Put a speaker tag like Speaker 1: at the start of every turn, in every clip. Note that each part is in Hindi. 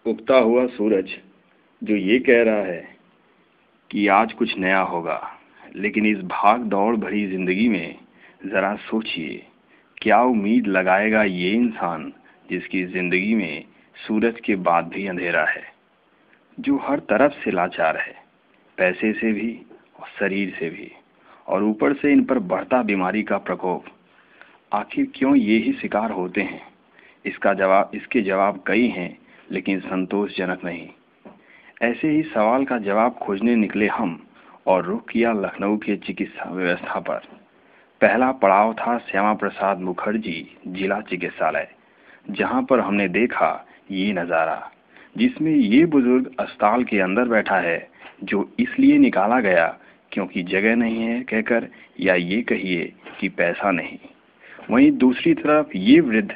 Speaker 1: उगता हुआ सूरज जो ये कह रहा है कि आज कुछ नया होगा, लेकिन इस भाग दौड़ भरी जिंदगी में जरा सोचिए, क्या उम्मीद लगाएगा ये इंसान जिसकी जिंदगी में सूरज के बाद भी अंधेरा है, जो हर तरफ से लाचार है, पैसे से भी और शरीर से भी, और ऊपर से इन पर बढ़ता बीमारी का प्रकोप। आखिर क्यों ये ही शिकार होते हैं? इसके जवाब कई हैं, लेकिन संतोषजनक नहीं। ऐसे ही सवाल का जवाब खोजने निकले हम और रुख किया लखनऊ के चिकित्सा व्यवस्था पर। पहला पड़ाव था श्यामा प्रसाद मुखर्जी जिला चिकित्सालय, जहां पर हमने देखा ये नज़ारा, जिसमें ये बुजुर्ग अस्पताल के अंदर बैठा है, जो इसलिए निकाला गया क्योंकि जगह नहीं है कहकर, या ये कहिए कि पैसा नहीं। वहीं दूसरी तरफ ये वृद्ध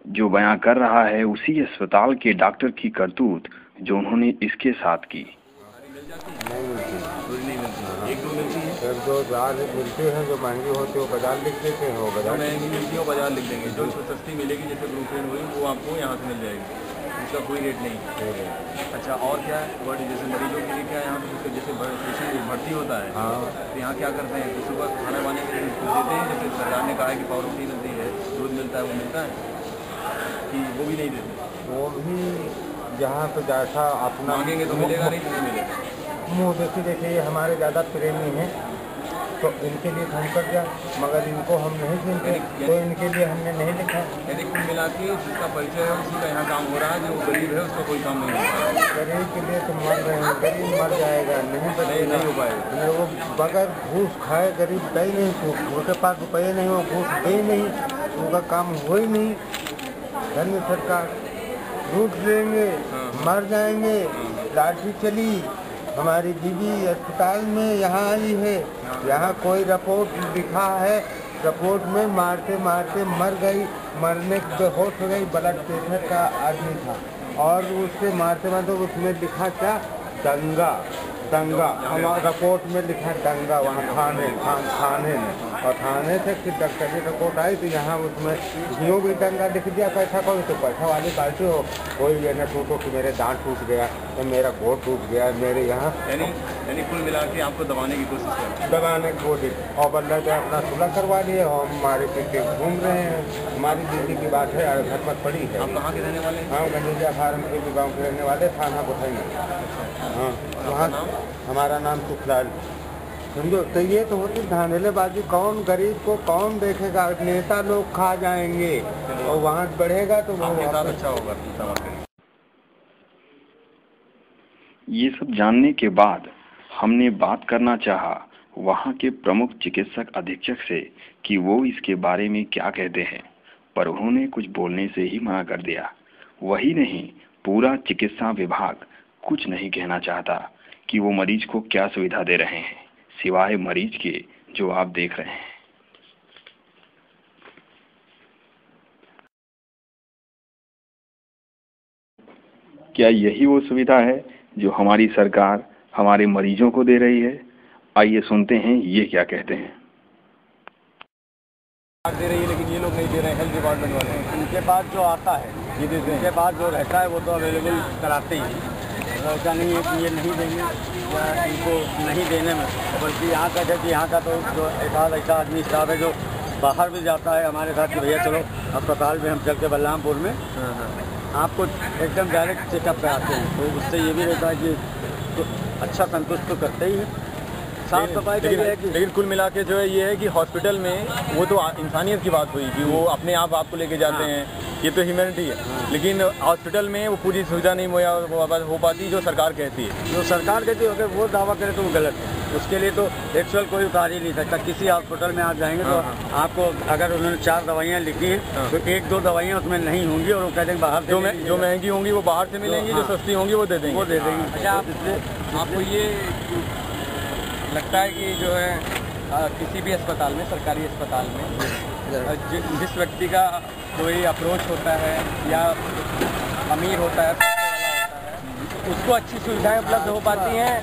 Speaker 1: जो बयां कर रहा है उसी अस्पताल के डॉक्टर की करतूत जो उन्होंने इसके साथ की।
Speaker 2: एक दो मिलती है,
Speaker 3: एक दो बाजार मिलती हैं, जो महंगी होती है वो बाजार लिख देते हैं, वो बाजार
Speaker 2: महंगी मिलती है वो बाजार लिख देंगे। जो सस्ती मिलेगी जैसे ग्लूकोन हुई वो आपको यहाँ से मिल जाएगी, उसका कोई रेट नहीं। अच्छा, और क्या है बट जैसे मरीजों के लिए क्या यहाँ पे जैसे पेशेंट भर्ती होता है,
Speaker 3: हाँ,
Speaker 2: तो यहाँ क्या करते हैं कि सुबह खाना वाने के लिए देते हैं। जैसे सरकार ने कहा है कि पावरोटी मिलती है, दूध मिलता है, वो मिलता है कि वो भी नहीं देते?
Speaker 3: वो भी जहाँ पे जैसा अपना
Speaker 2: मांगेंगे तो मिलेगा, नहीं तो नहीं मिलेगा।
Speaker 3: मुँह देखिए ये हमारे ज़्यादा प्रेमी हैं, तो इनके लिए हम कर दिया, मगर इनको हम नहीं सुनते, तो इनके लिए हमने नहीं लिखा।
Speaker 2: यदि कुल मिला के जिसका परिचय है उसी का यहाँ काम हो रहा है, जो गरीब है उसका कोई काम नहीं हो रहा है।
Speaker 3: गरीब के लिए तो मर रहे हैं, गरीब मर जाएगा, नहीं
Speaker 2: हो पाएगा।
Speaker 3: वो बगैर घूस खाए गरीब दे नहीं, उनके पास रुपये नहीं, वो घूस दे नहीं, उनका काम हो ही नहीं। धन्य सरकार, लूट लेंगे, मर जाएंगे। लाठी चली, हमारी बीवी अस्पताल में यहाँ आई है, यहाँ कोई रिपोर्ट लिखा है, रिपोर्ट में मारते मारते मर गई, मरने बेहोश हो गई, ब्लड प्रेशर का आदमी था, और उससे मारते मारते उसमें लिखा क्या, दंगा। हमारे रिपोर्ट में लिखा दंगा, वहाँ थाने में, और थाने से कि डॉक्टर की रिपोर्ट आई तो यहाँ उसमें जो भी दंगा लिख दिया। पैसा कोई तो पैसा वाली पार्टी हो, कोई ये न टूटो कि मेरे दांत टूट गया, तो मेरा घोट टूट गया, मेरे यहाँ
Speaker 2: यानी कुल मिला के आपको दबाने की कोशिश कर,
Speaker 3: दबाने की कोशिश, और बल्ला तो अपना सुलह करवा लिए, और हमारे पीछे घूम रहे हैं। हमारी दिल्ली की बात है, घर पर पड़ी है।
Speaker 2: आप कहाँ के रहने वाले हैं?
Speaker 3: हाँ, गंजेजा फार्म के गाँव के रहने वाले, थाना बुठाई। हाँ, वहाँ हमारा नाम सुखलाल। समझो, तो ये तो होती धांधलेबाजी। कौन गरीब को कौन देखेगा? नेता लोग खा जाएंगे और वहाँ बढ़ेगा तो वो
Speaker 2: अच्छा होगा।
Speaker 1: ये सब जानने के बाद हमने बात करना चाहा वहाँ के प्रमुख चिकित्सक अधीक्षक से कि वो इसके बारे में क्या कहते हैं, पर उन्होंने कुछ बोलने से ही मना कर दिया। वही नहीं, पूरा चिकित्सा विभाग कुछ नहीं कहना चाहता कि वो मरीज को क्या सुविधा दे रहे हैं, सिवाय मरीज के जो आप देख रहे हैं। क्या यही वो सुविधा है जो हमारी सरकार हमारे मरीजों को दे रही है? आइए सुनते हैं ये क्या कहते हैं।
Speaker 2: दे रही है, लेकिन ये लोग नहीं दे रहे हैं, हेल्थ डिपार्टमेंट वाले।
Speaker 3: इनके पास जो आता है,
Speaker 2: ये देते हैं,
Speaker 3: इनके पास जो रहता है वो तो अवेलेबल कराते ही। ऐसा नहीं है कि ये नहीं देंगे या इनको नहीं देने में, बल्कि यहाँ का है कि यहाँ का तो एक आध ऐसा आदमी स्टाफ है जो बाहर भी जाता है हमारे साथ कि भैया चलो अस्पताल में हम चलते बलरामपुर में आपको एकदम डायरेक्ट चेकअप पे आते हैं। तो उससे ये भी रहता है कि तो अच्छा संतुष्ट तो करते ही है। साफ सफाई
Speaker 2: लेकिन कुल मिला के जो है ये है कि हॉस्पिटल में वो तो इंसानियत की बात हुई कि वो अपने आप आपको लेके जाते हैं, ये तो ह्यूमैनिटी है। लेकिन हॉस्पिटल में वो पूरी सुविधा नहीं हो पाती जो सरकार कहती है।
Speaker 3: जो सरकार कहती है अगर वो दावा करे तो वो गलत है। उसके लिए तो एक्चुअल कोई उतार ही नहीं सकता। किसी हॉस्पिटल में आप जाएंगे तो आपको अगर उन्होंने 4 दवाइयाँ लिखी हैं तो 1-2 दवाइयाँ उसमें नहीं होंगी, और वो कहते हैं बाहर
Speaker 2: जो महंगी होंगी वो बाहर से मिलेंगी, जो सस्ती होंगी वो दे देंगे।
Speaker 3: अच्छा,
Speaker 2: आपको ये लगता है कि जो है किसी भी अस्पताल में, सरकारी अस्पताल में जिस व्यक्ति का कोई अप्रोच होता है या अमीर होता है, उसको अच्छी सुविधाएं उपलब्ध हो पाती हैं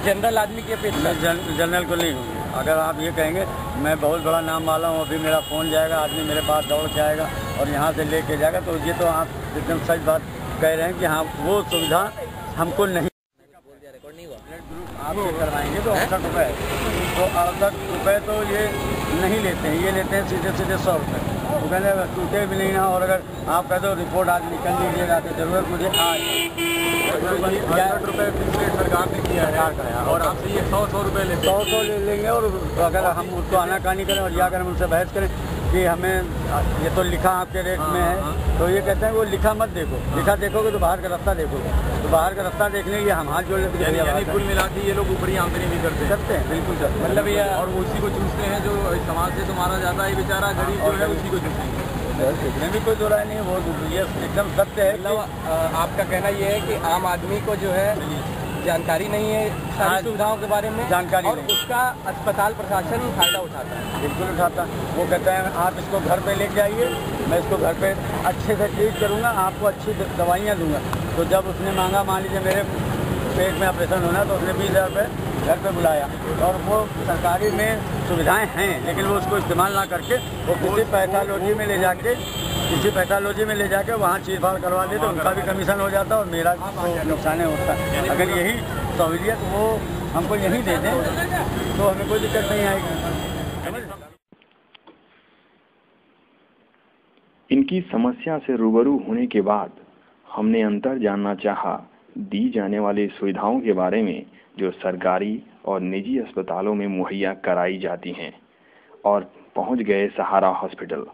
Speaker 2: जनरल आदमी की अपेक्षा?
Speaker 3: जनरल को नहीं होगी। अगर आप ये कहेंगे मैं बहुत बड़ा नाम वाला हूँ, अभी मेरा फ़ोन जाएगा, आदमी मेरे पास दौड़ के आएगा और यहाँ से लेके जाएगा, तो ये तो आप एकदम सच बात
Speaker 2: कह रहे हैं कि हाँ वो सुविधा हमको नहीं आप करवाएंगे तो 68 रुपये, तो 68 रुपये तो ये नहीं लेते हैं, ये लेते हैं सीधे 100 रुपये। तो कहने टूटे भी नहीं ना, और अगर आप कहते हो रिपोर्ट आज निकल लीजिएगा तो जरूरत मुझे आज 68 रुपये फिक्स रेट सरकार ने किया है, और आपसे ये 100 रुपये लेते हैं, 100 ले लेंगे। और अगर हम उसको आनाकानी करें और जाकर हम उनसे बहस करें कि हमें ये तो लिखा आपके रेट में है, तो ये कहते हैं वो लिखा मत देखो, लिखा देखोगे तो बाहर का रास्ता देखोगे, तो बाहर का रास्ता देखने के लिए हम हाथ जोड़ लेते हैं। कुल मिला के ये लोग ऊपरी आमदनी भी करते हैं, बिल्कुल करते हैं, मतलब ये, और उसी को चूसते हैं जो समाज से तो मारा जाता है, बेचारा गरीब जो है उसी को चूसते हैं। इसमें भी कोई दो राय नहीं है, वो ये एकदम सत्य है। मतलब आपका कहना ये है कि आम आदमी को जो है जानकारी नहीं है सारी सुविधाओं के बारे में, जानकारी और उसका अस्पताल प्रशासन फायदा उठाता है, बिल्कुल उठाता है। वो कहता है आप इसको घर पे लेके जाइए, मैं इसको घर पे अच्छे से ट्रीट करूँगा, आपको अच्छी दवाइयाँ दूंगा। तो जब उसने मांगा, मान लीजिए मेरे पेट में ऑपरेशन होना, तो उसने 20,000 रुपये घर पे बुलाया, और वो सरकारी में सुविधाएं हैं लेकिन वो उसको इस्तेमाल ना करके वो किसी पैथोलॉजी में ले जाके वहाँ चीरफाड़ करवा दे, तो उनका भी कमीशन हो जाता और मेरा तो नुकसान होता है। अगर यही सहूलियत वो हमको यहीं दे दें तो हमें कोई दिक्कत नहीं आएगी।
Speaker 1: इनकी समस्या से रूबरू होने के बाद हमने अंतर जानना चाहा दी जाने वाली सुविधाओं के बारे में जो सरकारी और निजी अस्पतालों में मुहैया कराई जाती हैं, और पहुंच गए सहारा हॉस्पिटल।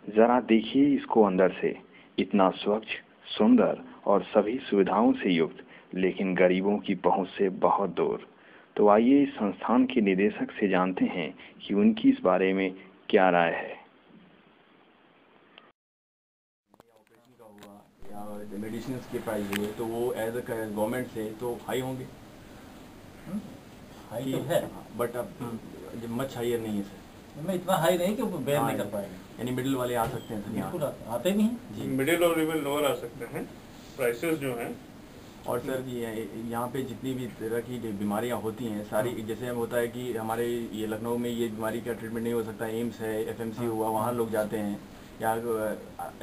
Speaker 1: ज़रा देखिए इसको अंदर से, इतना स्वच्छ, सुंदर और सभी सुविधाओं से युक्त, लेकिन गरीबों की पहुंच से बहुत दूर। तो आइए इस संस्थान के निदेशक से जानते हैं कि उनकी इस बारे में क्या राय है।
Speaker 4: मेडिसिन के प्राइस हुए तो वो एज अ गवर्नमेंट से तो हाई होंगे, हाई तो है, बट अब मच हाइयर नहीं है सर। मैं इतना हाई नहीं कि वो बेयर नहीं कर पाएंगे, यानी मिडिल वाले आ सकते हैं सर, बिल्कुल आते भी हैं जी, मिडिल और लेवल लोअर आ सकते हैं प्राइसेस जो हैं। और सर यहाँ पे जितनी भी तरह की बीमारियाँ होती हैं सारी, जैसे हम होता है कि हमारे ये लखनऊ में ये बीमारी का ट्रीटमेंट नहीं हो सकता, एम्स है, FMC हुआ, वहाँ लोग जाते हैं, या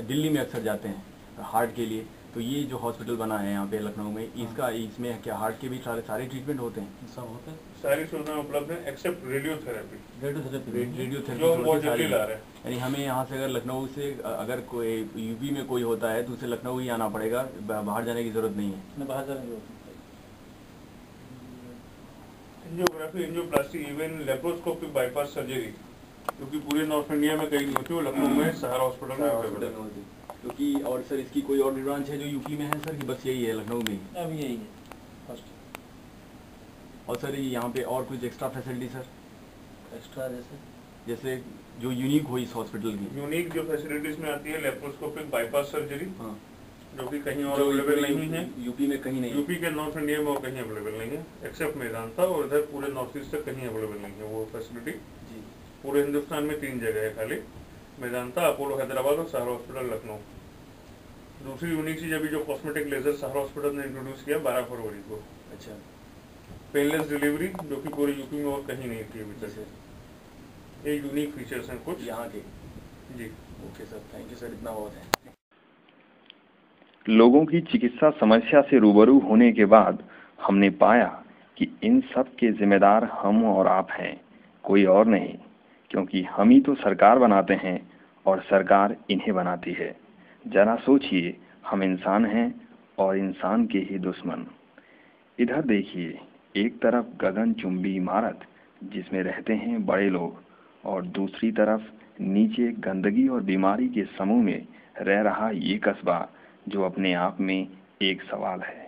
Speaker 4: दिल्ली में अक्सर जाते हैं हार्ट के लिए। तो ये जो हॉस्पिटल बना है यहाँ पे लखनऊ में, इसमें क्या हार्ट के भी सारे ट्रीटमेंट होते हैं? सब होते हैं, सारी सुविधाएं उपलब्ध हैं एक्सेप्ट रेडियोथेरेपी यानी हमें यहाँ से अगर लखनऊ से अगर कोई यूपी में कोई होता है तो उसे लखनऊ ही आना पड़ेगा, बाहर जाने की जरूरत नहीं है। बाहर जाने की जरूरत नहीं। Angiography, angioplasty, even laparoscopic bypass surgery, क्योंकि पूरे नॉर्थ इंडिया में कहीं नहीं होती, वो लखनऊ में सहारा हॉस्पिटल में होती। क्योंकि और सर इसकी कोई और ब्रांच है जो यूपी में है सर, कि बस यही है लखनऊ में? अब यही है फर्स्ट। और सर यहाँ पे और कुछ एक्स्ट्रा फैसिलिटी सर? एक्स्ट्रा जैसे जो यूनिक हो इस हॉस्पिटल की? यूनिक जो फैसिलिटीज में आती है लेप्रोस्कोपिक बाईपास सर्जरी, जो कि कहीं और अवेलेबल नहीं है यूपी में, कहीं नहीं, यूपी के नॉर्थ इंडिया में और कहीं अवेलेबल नहीं है एक्सेप्ट मेदांता, और इधर पूरे नॉर्थ ईस्ट तक कहीं अवेलेबल नहीं है वो फैसिलिटी जी। पूरे हिंदुस्तान में 3 जगह है खाली, मेदांता, अपोलो हैदराबाद और सहारा हॉस्पिटल लखनऊ। दूसरी यूनिक चीज अभी जो कॉस्मेटिक लेजर सहारा हॉस्पिटल ने इंट्रोड्यूस किया 12 फरवरी को, अच्छा, पेनलेस डिलीवरी, जो कि पूरे यूपी में और कहीं नहीं थी अभी तक। ये यूनिक फीचर्स हैं कुछ यहाँ के जी। Okay sir, thank you sir, इतना बहुत है।
Speaker 1: लोगों की चिकित्सा समस्या से रूबरू होने के बाद हमने पाया कि इन सब के जिम्मेदार हम और आप हैं, कोई और नहीं, क्योंकि हम ही तो सरकार बनाते हैं और सरकार इन्हें बनाती है। जरा सोचिए, हम इंसान हैं और इंसान के ही दुश्मन। इधर देखिए, एक तरफ गगनचुंबी इमारत जिसमें रहते हैं बड़े लोग, और दूसरी तरफ नीचे गंदगी और बीमारी के समूह में रह रहा ये कस्बा जो अपने आप में एक सवाल है।